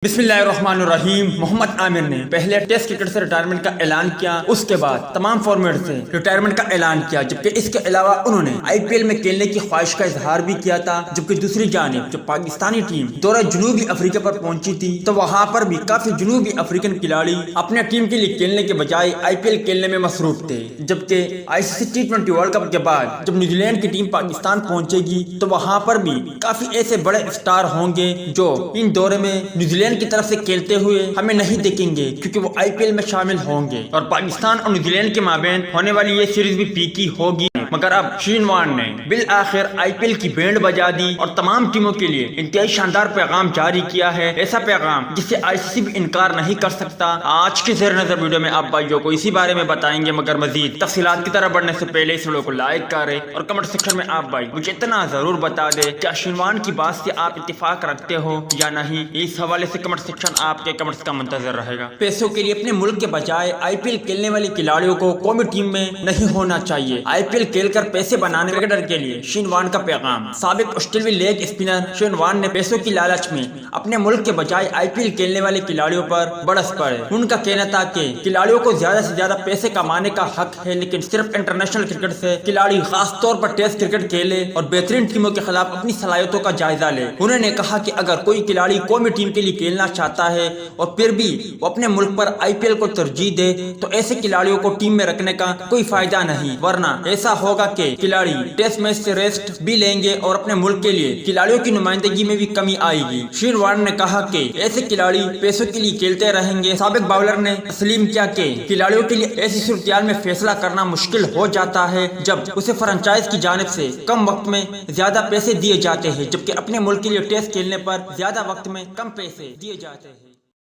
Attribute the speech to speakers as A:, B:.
A: بسم اللہ الرحمن الرحیم۔ محمد عامر نے پہلے ٹیسٹ کرکٹ سے ریٹائرمنٹ کا اعلان کیا، اس کے بعد تمام فارمیٹ سے ریٹائرمنٹ کا اعلان کیا، جبکہ اس کے علاوہ انہوں نے آئی پی ایل میں کھیلنے کی خواہش کا اظہار بھی کیا تھا۔ جبکہ دوسری جانب جب پاکستانی ٹیم دورہ جنوبی افریقہ پر پہنچی تھی تو وہاں پر بھی کافی جنوبی افریقن کھلاڑی اپنے ٹیم کے لیے کھیلنے کے بجائے آئی پی ایل کھیلنے میں مصروف تھے۔ جبکہ آئی سی سی T20 ورلڈ کپ کے بعد جب نیوزی لینڈ کی ٹیم پاکستان پہنچے گی تو وہاں پر بھی کافی ایسے بڑے اسٹار ہوں گے جو ان دورے میں نیوزی لینڈ کی طرف سے کھیلتے ہوئے ہمیں نہیں دیکھیں گے، کیونکہ وہ آئی پی ایل میں شامل ہوں گے اور پاکستان اور نیوزی لینڈ کے مابین ہونے والی یہ سیریز بھی پیکی ہوگی۔ مگر اب شین وارن نے بالآخر آئی پی ایل کی بینڈ بجا دی اور تمام ٹیموں کے لیے انتہائی شاندار پیغام جاری کیا ہے، ایسا پیغام جس سے آئی سی سی بھی انکار نہیں کر سکتا۔ آج کے زیر نظر ویڈیو میں آپ بھائیوں کو اسی بارے میں بتائیں گے، مگر مزید تفصیلات کی طرف بڑھنے سے پہلے اس ویڈیو کو لائک کریں اور کمنٹ سیکشن میں آپ بھائی مجھے اتنا ضرور بتا دیں کیا شین وارن کی بات سے آپ اتفاق رکھتے ہو یا نہیں۔ اس حوالے سے کمنٹ سیکشن آپ کے کمنٹس کا منتظر رہے گا۔ پیسوں کے لیے اپنے ملک کے بجائے آئی پی ایل کھیلنے والے کھلاڑیوں کو قومی ٹیم میں نہیں ہونا چاہیے۔ آئی پی ایل کھیل کر پیسے بنانے کرکٹر کے لیے شین وارن کا پیغام۔ سابق آسٹریلوی لیگ اسپنر شین وارن نے پیسوں کی لالچ میں اپنے ملک کے بجائے آئی پی ایل کھیلنے والے کھلاڑیوں پر برس پڑے۔ ان کا کہنا تھا کہ کھلاڑیوں کو زیادہ سے زیادہ پیسے کمانے کا حق ہے، لیکن صرف انٹرنیشنل کرکٹ سے کھلاڑی خاص طور پر ٹیسٹ کرکٹ کھیلے اور بہترین ٹیموں کے خلاف اپنی صلاحیتوں کا جائزہ لے۔ انہوں نے کہا کہ اگر کوئی کھلاڑی قومی ٹیم کے لیے کھیلنا چاہتا ہے اور پھر بھی وہ اپنے ملک پر آئی پی ایل کو ترجیح دے تو ایسے کھلاڑیوں کو ٹیم میں رکھنے کا کوئی فائدہ نہیں، ورنہ ایسا ہوگا کہ کھلاڑی ٹیسٹ میچ سے ریسٹ بھی لیں گے اور اپنے ملک کے لیے کھلاڑیوں کی نمائندگی میں بھی کمی آئے گی۔ شین وارن نے کہا کہ ایسے کھلاڑی پیسوں کے لیے کھیلتے رہیں گے۔ سابق باؤلر نے تسلیم کیا کہ کھلاڑیوں کے لیے ایسی صورتحال میں فیصلہ کرنا مشکل ہو جاتا ہے جب اسے فرنچائز کی جانب سے کم وقت میں زیادہ پیسے دیے جاتے ہیں، جبکہ اپنے ملک کے لیے ٹیسٹ کھیلنے پر زیادہ وقت میں کم پیسے دیے جاتے ہیں۔